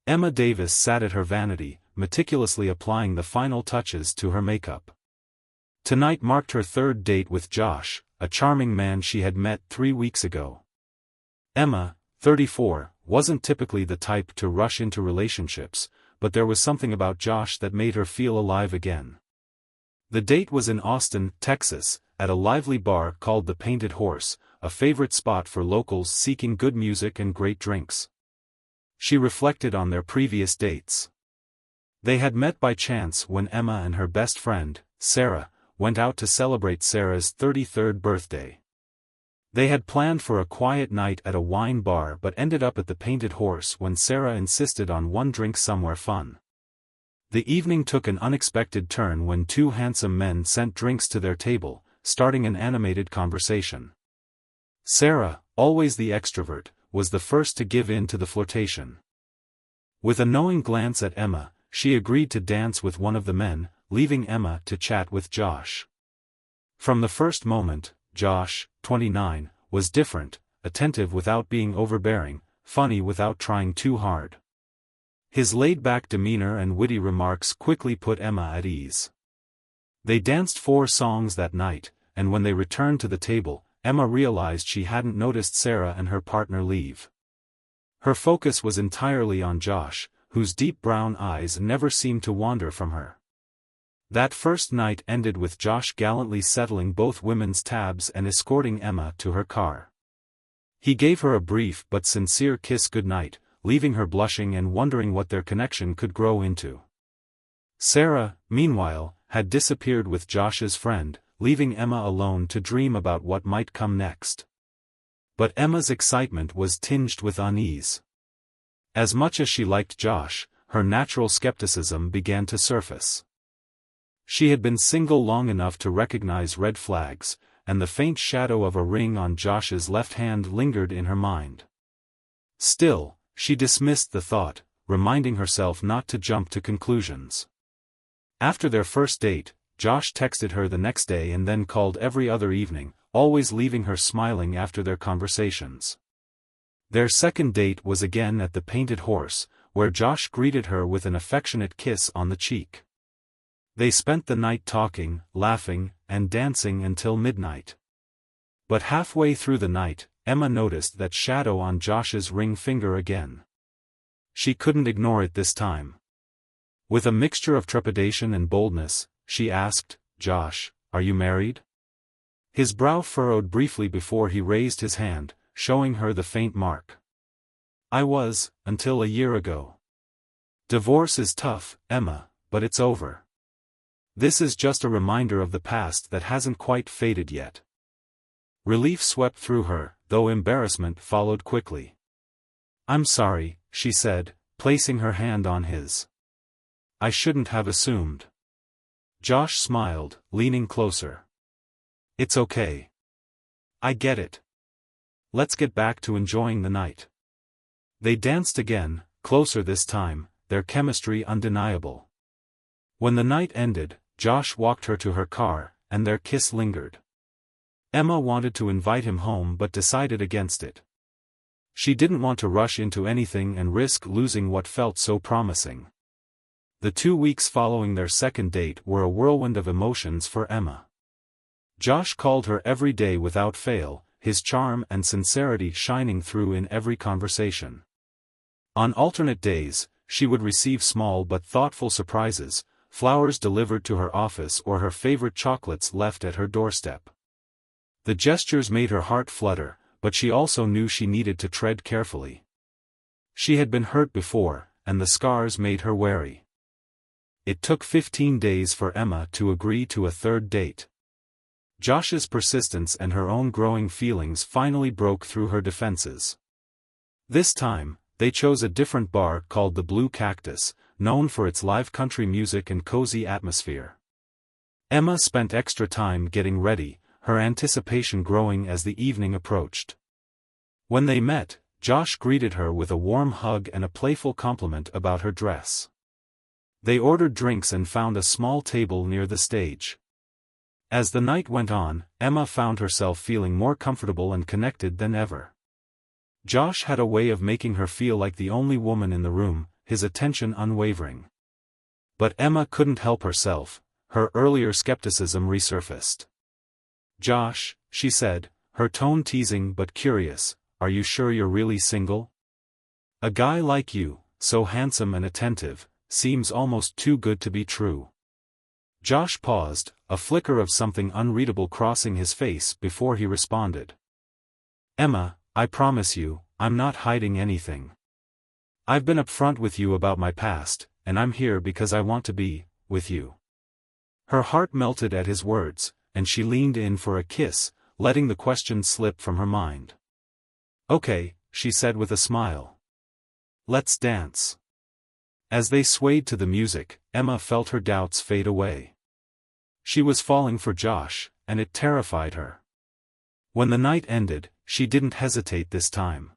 Emma Davis sat at her vanity, meticulously applying the final touches to her makeup. Tonight marked her third date with Josh, a charming man she had met 3 weeks ago. Emma, 34, wasn't typically the type to rush into relationships, but there was something about Josh that made her feel alive again. The date was in Austin, Texas, at a lively bar called the Painted Horse, a favorite spot for locals seeking good music and great drinks. She reflected on their previous dates. They had met by chance when Emma and her best friend, Sarah, went out to celebrate Sarah's 33rd birthday. They had planned for a quiet night at a wine bar but ended up at the Painted Horse when Sarah insisted on one drink somewhere fun. The evening took an unexpected turn when two handsome men sent drinks to their table, starting an animated conversation. Sarah, always the extrovert, was the first to give in to the flirtation. With a knowing glance at Emma, she agreed to dance with one of the men, leaving Emma to chat with Josh. From the first moment, Josh, 29, was different, attentive without being overbearing, funny without trying too hard. His laid-back demeanor and witty remarks quickly put Emma at ease. They danced 4 songs that night, and when they returned to the table, Emma realized she hadn't noticed Sarah and her partner leave. Her focus was entirely on Josh, whose deep brown eyes never seemed to wander from her. That first night ended with Josh gallantly settling both women's tabs and escorting Emma to her car. He gave her a brief but sincere kiss goodnight, leaving her blushing and wondering what their connection could grow into. Sarah, meanwhile, had disappeared with Josh's friend, leaving Emma alone to dream about what might come next. But Emma's excitement was tinged with unease. As much as she liked Josh, her natural skepticism began to surface. She had been single long enough to recognize red flags, and the faint shadow of a ring on Josh's left hand lingered in her mind. Still, she dismissed the thought, reminding herself not to jump to conclusions. After their first date, Josh texted her the next day and then called every other evening, always leaving her smiling after their conversations. Their second date was again at the Painted Horse, where Josh greeted her with an affectionate kiss on the cheek. They spent the night talking, laughing, and dancing until midnight. But halfway through the night, Emma noticed that shadow on Josh's ring finger again. She couldn't ignore it this time. With a mixture of trepidation and boldness, she asked, "Josh, are you married?" His brow furrowed briefly before he raised his hand, showing her the faint mark. "I was, until a year ago. Divorce is tough, Emma, but it's over. This is just a reminder of the past that hasn't quite faded yet." Relief swept through her, though embarrassment followed quickly. "I'm sorry," she said, placing her hand on his. "I shouldn't have assumed." Josh smiled, leaning closer. "It's okay. I get it. Let's get back to enjoying the night." They danced again, closer this time, their chemistry undeniable. When the night ended, Josh walked her to her car, and their kiss lingered. Emma wanted to invite him home but decided against it. She didn't want to rush into anything and risk losing what felt so promising. The 2 weeks following their second date were a whirlwind of emotions for Emma. Josh called her every day without fail, his charm and sincerity shining through in every conversation. On alternate days, she would receive small but thoughtful surprises, flowers delivered to her office or her favorite chocolates left at her doorstep. The gestures made her heart flutter, but she also knew she needed to tread carefully. She had been hurt before, and the scars made her wary. It took 15 days for Emma to agree to a third date. Josh's persistence and her own growing feelings finally broke through her defenses. This time, they chose a different bar called the Blue Cactus, known for its live country music and cozy atmosphere. Emma spent extra time getting ready, her anticipation growing as the evening approached. When they met, Josh greeted her with a warm hug and a playful compliment about her dress. They ordered drinks and found a small table near the stage. As the night went on, Emma found herself feeling more comfortable and connected than ever. Josh had a way of making her feel like the only woman in the room, his attention unwavering. But Emma couldn't help herself, her earlier skepticism resurfaced. "Josh," she said, her tone teasing but curious, "are you sure you're really single? A guy like you, so handsome and attentive, seems almost too good to be true." Josh paused, a flicker of something unreadable crossing his face before he responded. "Emma, I promise you, I'm not hiding anything. I've been upfront with you about my past, and I'm here because I want to be with you." Her heart melted at his words, and she leaned in for a kiss, letting the question slip from her mind. "Okay," she said with a smile. "Let's dance." As they swayed to the music, Emma felt her doubts fade away. She was falling for Josh, and it terrified her. When the night ended, she didn't hesitate this time.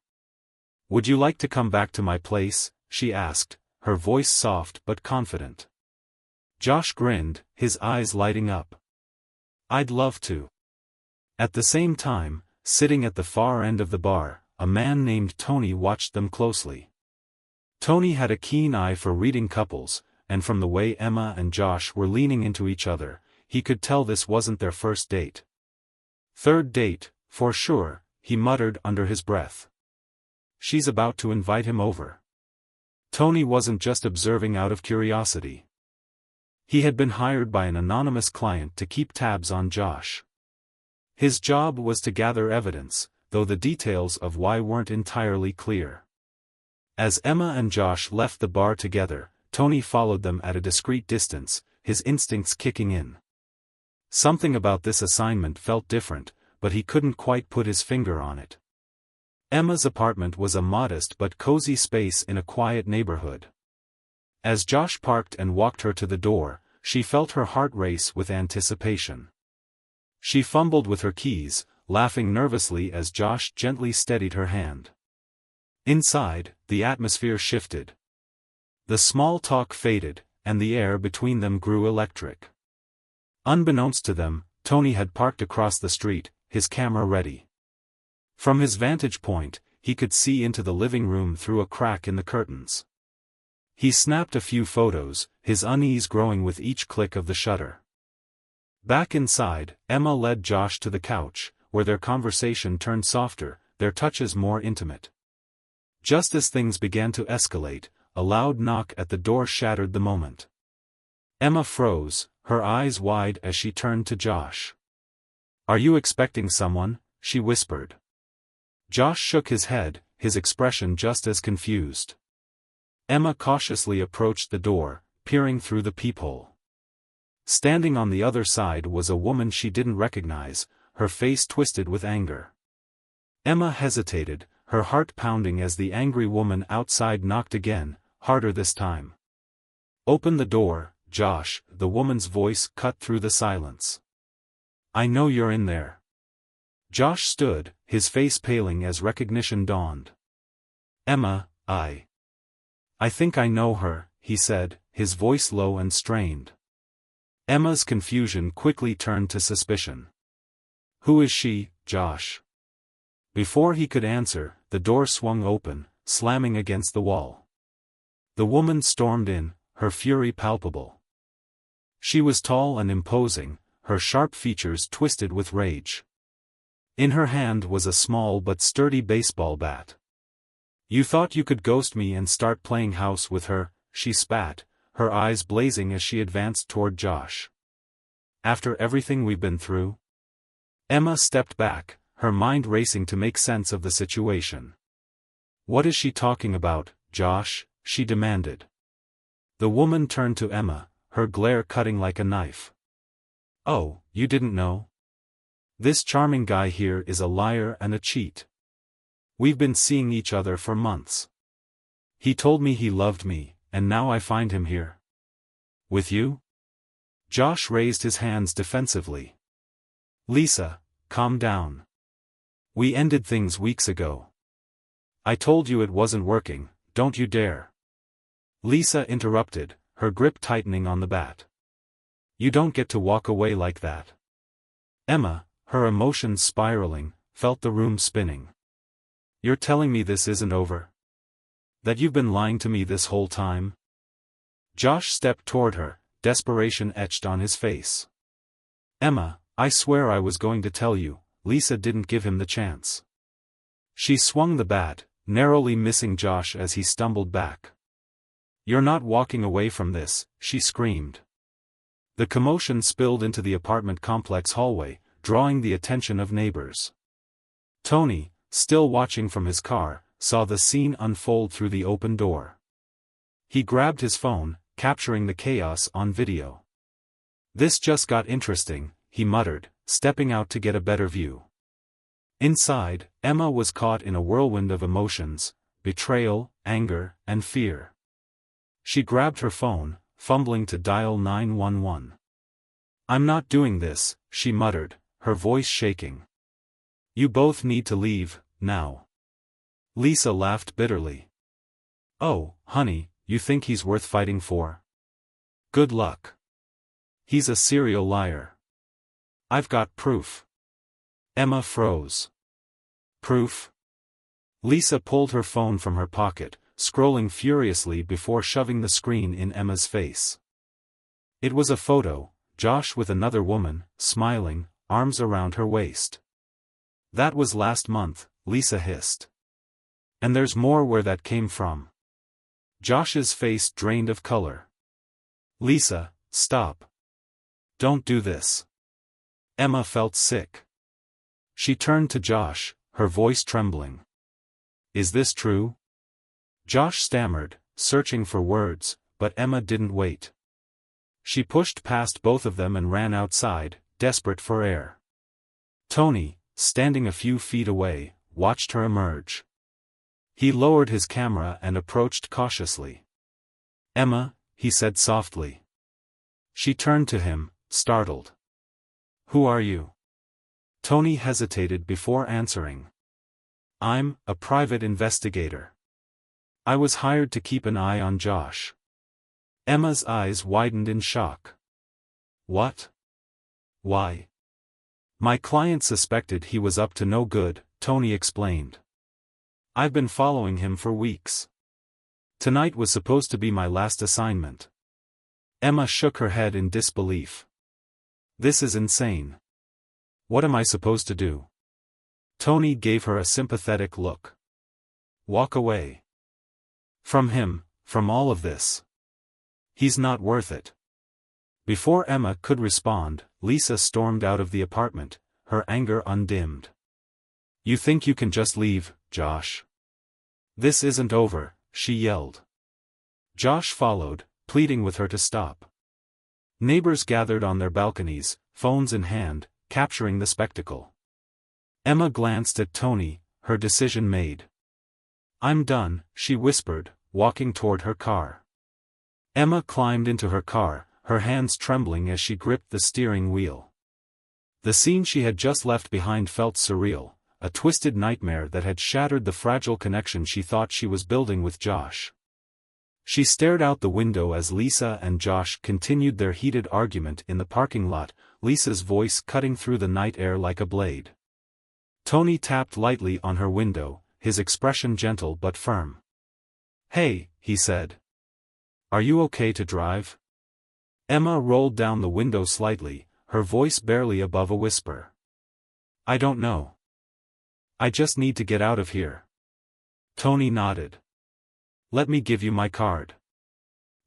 "Would you like to come back to my place?" she asked, her voice soft but confident. Josh grinned, his eyes lighting up. "I'd love to." At the same time, sitting at the far end of the bar, a man named Tony watched them closely. Tony had a keen eye for reading couples, and from the way Emma and Josh were leaning into each other, he could tell this wasn't their first date. "Third date, for sure," he muttered under his breath. "She's about to invite him over." Tony wasn't just observing out of curiosity. He had been hired by an anonymous client to keep tabs on Josh. His job was to gather evidence, though the details of why weren't entirely clear. As Emma and Josh left the bar together, Tony followed them at a discreet distance, his instincts kicking in. Something about this assignment felt different, but he couldn't quite put his finger on it. Emma's apartment was a modest but cozy space in a quiet neighborhood. As Josh parked and walked her to the door, she felt her heart race with anticipation. She fumbled with her keys, laughing nervously as Josh gently steadied her hand. Inside, the atmosphere shifted. The small talk faded, and the air between them grew electric. Unbeknownst to them, Tony had parked across the street, his camera ready. From his vantage point, he could see into the living room through a crack in the curtains. He snapped a few photos, his unease growing with each click of the shutter. Back inside, Emma led Josh to the couch, where their conversation turned softer, their touches more intimate. Just as things began to escalate, a loud knock at the door shattered the moment. Emma froze, her eyes wide as she turned to Josh. "Are you expecting someone?" she whispered. Josh shook his head, his expression just as confused. Emma cautiously approached the door, peering through the peephole. Standing on the other side was a woman she didn't recognize, her face twisted with anger. Emma hesitated, her heart pounding as the angry woman outside knocked again, harder this time. "Open the door, Josh," the woman's voice cut through the silence. "I know you're in there." Josh stood, his face paling as recognition dawned. "Emma, I think I know her," he said, his voice low and strained. Emma's confusion quickly turned to suspicion. "Who is she, Josh?" Before he could answer, the door swung open, slamming against the wall. The woman stormed in, her fury palpable. She was tall and imposing, her sharp features twisted with rage. In her hand was a small but sturdy baseball bat. "You thought you could ghost me and start playing house with her," she spat, her eyes blazing as she advanced toward Josh. "After everything we've been through?" Emma stepped back, her mind racing to make sense of the situation. "What is she talking about, Josh?" she demanded. The woman turned to Emma, her glare cutting like a knife. "Oh, you didn't know? This charming guy here is a liar and a cheat. We've been seeing each other for months. He told me he loved me, and now I find him here. With you?" Josh raised his hands defensively. "Lisa, calm down. We ended things weeks ago. I told you it wasn't working, don't you dare." Lisa interrupted, her grip tightening on the bat. "You don't get to walk away like that." Emma, her emotions spiraling, felt the room spinning. "You're telling me this isn't over?" That you've been lying to me this whole time? Josh stepped toward her, desperation etched on his face. Emma, I swear I was going to tell you. Lisa didn't give him the chance. She swung the bat, narrowly missing Josh as he stumbled back. You're not walking away from this, she screamed. The commotion spilled into the apartment complex hallway, drawing the attention of neighbors. Tony, still watching from his car, saw the scene unfold through the open door. He grabbed his phone, capturing the chaos on video. This just got interesting, he muttered, stepping out to get a better view. Inside, Emma was caught in a whirlwind of emotions, betrayal, anger, and fear. She grabbed her phone, fumbling to dial 911. I'm not doing this, she muttered, her voice shaking. You both need to leave, now. Lisa laughed bitterly. Oh, honey, you think he's worth fighting for? Good luck. He's a serial liar. I've got proof. Emma froze. Proof? Lisa pulled her phone from her pocket, scrolling furiously before shoving the screen in Emma's face. It was a photo, Josh with another woman, smiling, arms around her waist. That was last month, Lisa hissed. And there's more where that came from. Josh's face drained of color. Lisa, stop. Don't do this. Emma felt sick. She turned to Josh, her voice trembling. Is this true? Josh stammered, searching for words, but Emma didn't wait. She pushed past both of them and ran outside, desperate for air. Tony, standing a few feet away, watched her emerge. He lowered his camera and approached cautiously. Emma, he said softly. She turned to him, startled. Who are you? Tony hesitated before answering. I'm a private investigator. I was hired to keep an eye on Josh. Emma's eyes widened in shock. What? Why? My client suspected he was up to no good, Tony explained. I've been following him for weeks. Tonight was supposed to be my last assignment. Emma shook her head in disbelief. This is insane. What am I supposed to do? Tony gave her a sympathetic look. Walk away. From him, from all of this. He's not worth it. Before Emma could respond, Lisa stormed out of the apartment, her anger undimmed. You think you can just leave, Josh? This isn't over, she yelled. Josh followed, pleading with her to stop. Neighbors gathered on their balconies, phones in hand, capturing the spectacle. Emma glanced at Tony, her decision made. I'm done, she whispered, walking toward her car. Emma climbed into her car, her hands trembling as she gripped the steering wheel. The scene she had just left behind felt surreal, a twisted nightmare that had shattered the fragile connection she thought she was building with Josh. She stared out the window as Lisa and Josh continued their heated argument in the parking lot, Lisa's voice cutting through the night air like a blade. Tony tapped lightly on her window, his expression gentle but firm. Hey, he said. Are you okay to drive? Emma rolled down the window slightly, her voice barely above a whisper. I don't know. I just need to get out of here. Tony nodded. Let me give you my card.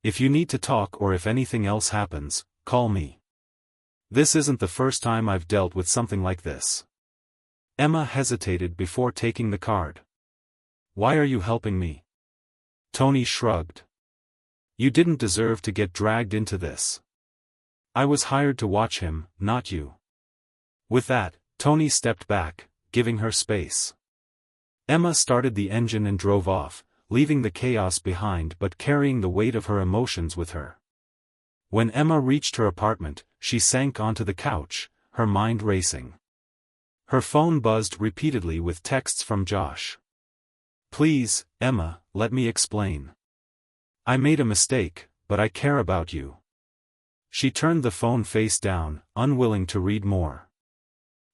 If you need to talk or if anything else happens, call me. This isn't the first time I've dealt with something like this. Emma hesitated before taking the card. Why are you helping me? Tony shrugged. You didn't deserve to get dragged into this. I was hired to watch him, not you. With that, Tony stepped back, giving her space. Emma started the engine and drove off, leaving the chaos behind but carrying the weight of her emotions with her. When Emma reached her apartment, she sank onto the couch, her mind racing. Her phone buzzed repeatedly with texts from Josh. Please, Emma, let me explain. I made a mistake, but I care about you. She turned the phone face down, unwilling to read more.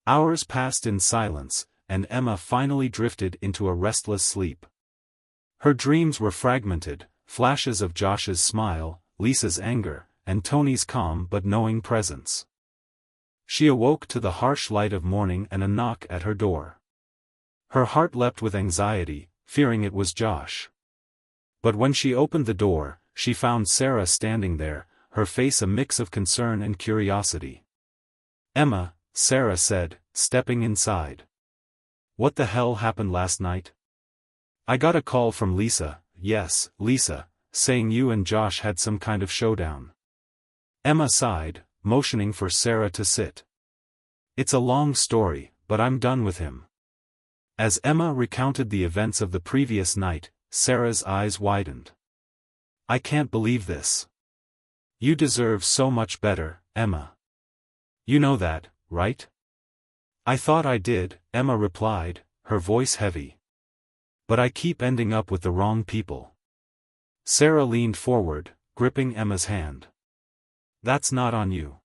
Hours passed in silence, and Emma finally drifted into a restless sleep. Her dreams were fragmented, flashes of Josh's smile, Lisa's anger, and Tony's calm but knowing presence. She awoke to the harsh light of morning and a knock at her door. Her heart leapt with anxiety, fearing it was Josh. But when she opened the door, she found Sarah standing there, her face a mix of concern and curiosity. "Emma," Sarah said, stepping inside. "What the hell happened last night?" "I got a call from Lisa," "Yes, Lisa, saying you and Josh had some kind of showdown." Emma sighed, motioning for Sarah to sit. "It's a long story, but I'm done with him." As Emma recounted the events of the previous night, Sarah's eyes widened. "I can't believe this. You deserve so much better, Emma. You know that, right?" "I thought I did," Emma replied, her voice heavy. "But I keep ending up with the wrong people." Sarah leaned forward, gripping Emma's hand. "That's not on you.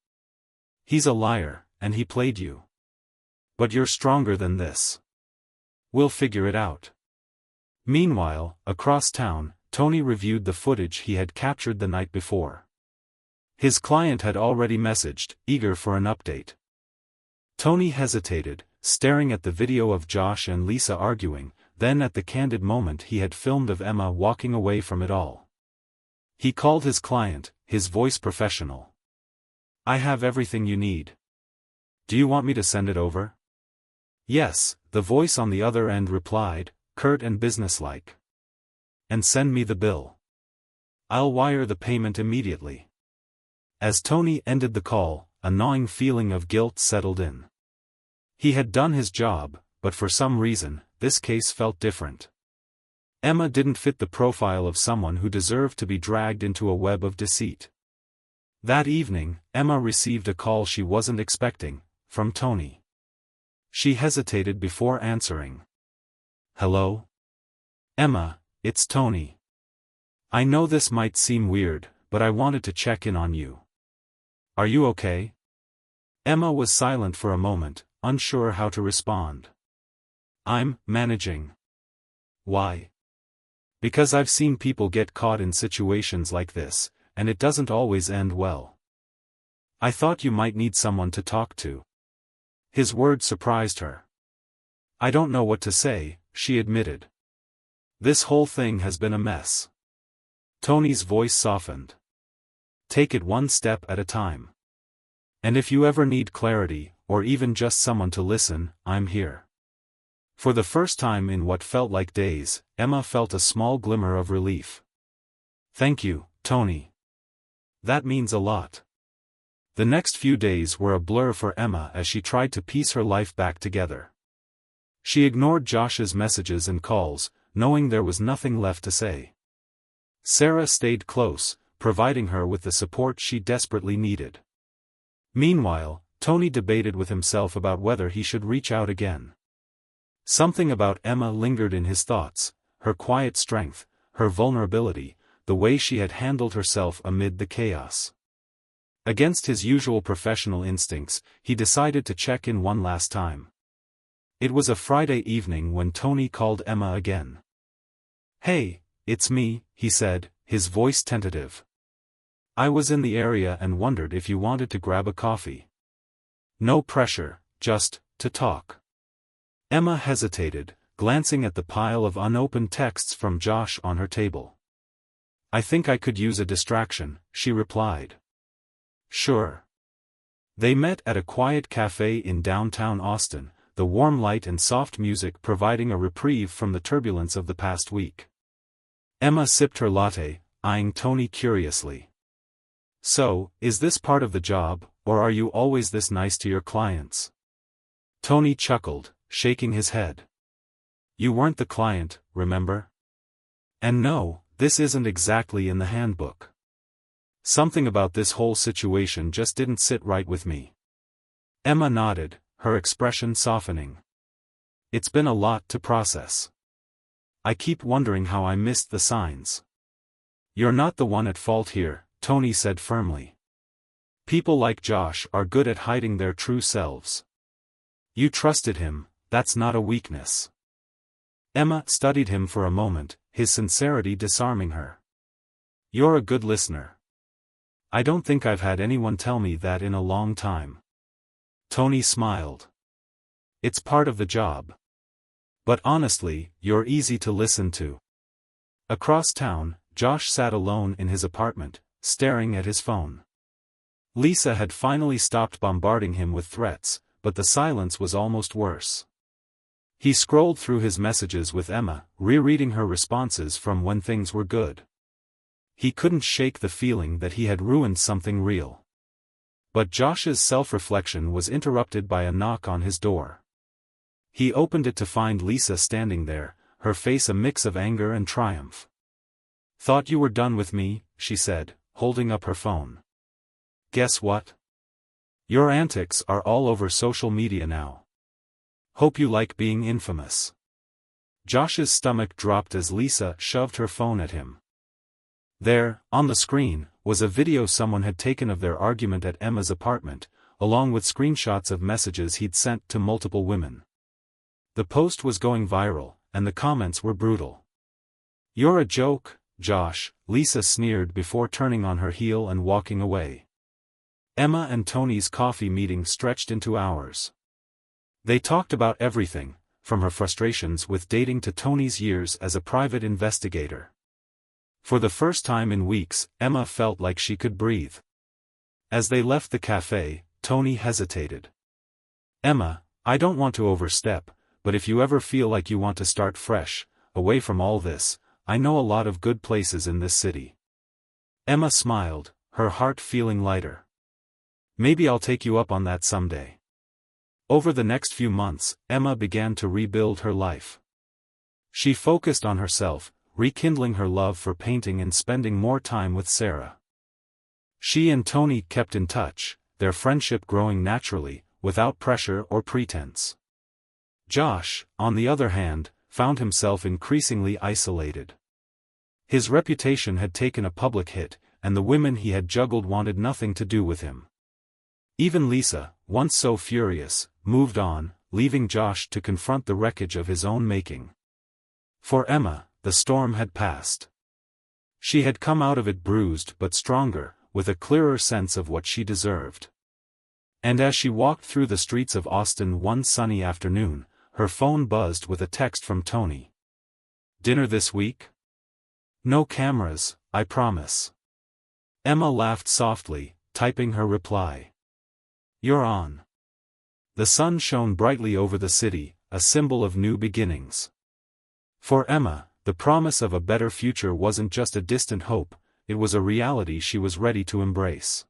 He's a liar, and he played you. But you're stronger than this. We'll figure it out." Meanwhile, across town, Tony reviewed the footage he had captured the night before. His client had already messaged, eager for an update. Tony hesitated, staring at the video of Josh and Lisa arguing, then at the candid moment he had filmed of Emma walking away from it all. He called his client, his voice professional. "I have everything you need. Do you want me to send it over?" "Yes," the voice on the other end replied, curt and businesslike. "And send me the bill. I'll wire the payment immediately." As Tony ended the call, a gnawing feeling of guilt settled in. He had done his job, but for some reason, this case felt different. Emma didn't fit the profile of someone who deserved to be dragged into a web of deceit. That evening, Emma received a call she wasn't expecting, from Tony. She hesitated before answering. "Hello? Emma, it's Tony. I know this might seem weird, but I wanted to check in on you. Are you okay?" Emma was silent for a moment, unsure how to respond. "I'm managing." "Why?" "Because I've seen people get caught in situations like this, and it doesn't always end well. I thought you might need someone to talk to." His words surprised her. "I don't know what to say," she admitted. "This whole thing has been a mess." Tony's voice softened. "Take it one step at a time. And if you ever need clarity, or even just someone to listen, I'm here." For the first time in what felt like days, Emma felt a small glimmer of relief. "Thank you, Tony. That means a lot." The next few days were a blur for Emma as she tried to piece her life back together. She ignored Josh's messages and calls, knowing there was nothing left to say. Sarah stayed close, providing her with the support she desperately needed. Meanwhile, Tony debated with himself about whether he should reach out again. Something about Emma lingered in his thoughts, her quiet strength, her vulnerability, the way she had handled herself amid the chaos. Against his usual professional instincts, he decided to check in one last time. It was a Friday evening when Tony called Emma again. "Hey, it's me," he said, his voice tentative. "I was in the area and wondered if you wanted to grab a coffee. No pressure, just to talk." Emma hesitated, glancing at the pile of unopened texts from Josh on her table. "I think I could use a distraction," she replied. "Sure." They met at a quiet cafe in downtown Austin, the warm light and soft music providing a reprieve from the turbulence of the past week. Emma sipped her latte, eyeing Tony curiously. "So, is this part of the job, or are you always this nice to your clients?" Tony chuckled, shaking his head. "You weren't the client, remember? And no, this isn't exactly in the handbook. Something about this whole situation just didn't sit right with me." Emma nodded, her expression softening. "It's been a lot to process. I keep wondering how I missed the signs." "You're not the one at fault here," Tony said firmly. "People like Josh are good at hiding their true selves. You trusted him, that's not a weakness." Emma studied him for a moment, his sincerity disarming her. "You're a good listener. I don't think I've had anyone tell me that in a long time." Tony smiled. "It's part of the job. But honestly, you're easy to listen to." Across town, Josh sat alone in his apartment, staring at his phone. Lisa had finally stopped bombarding him with threats, but the silence was almost worse. He scrolled through his messages with Emma, rereading her responses from when things were good. He couldn't shake the feeling that he had ruined something real. But Josh's self-reflection was interrupted by a knock on his door. He opened it to find Lisa standing there, her face a mix of anger and triumph. "Thought you were done with me," she said, holding up her phone. "Guess what? Your antics are all over social media now. Hope you like being infamous." Josh's stomach dropped as Lisa shoved her phone at him. There, on the screen, was a video someone had taken of their argument at Emma's apartment, along with screenshots of messages he'd sent to multiple women. The post was going viral, and the comments were brutal. "You're a joke, Josh," Lisa sneered before turning on her heel and walking away. Emma and Tony's coffee meeting stretched into hours. They talked about everything, from her frustrations with dating to Tony's years as a private investigator. For the first time in weeks, Emma felt like she could breathe. As they left the cafe, Tony hesitated. "Emma, I don't want to overstep, but if you ever feel like you want to start fresh, away from all this, I know a lot of good places in this city." Emma smiled, her heart feeling lighter. "Maybe I'll take you up on that someday." Over the next few months, Emma began to rebuild her life. She focused on herself, rekindling her love for painting and spending more time with Sarah. She and Tony kept in touch, their friendship growing naturally, without pressure or pretense. Josh, on the other hand, found himself increasingly isolated. His reputation had taken a public hit, and the women he had juggled wanted nothing to do with him. Even Lisa, once so furious, moved on, leaving Josh to confront the wreckage of his own making. For Emma, the storm had passed. She had come out of it bruised but stronger, with a clearer sense of what she deserved. And as she walked through the streets of Austin one sunny afternoon, her phone buzzed with a text from Tony. "Dinner this week? No cameras, I promise." Emma laughed softly, typing her reply. "You're on." The sun shone brightly over the city, a symbol of new beginnings. For Emma, the promise of a better future wasn't just a distant hope, it was a reality she was ready to embrace.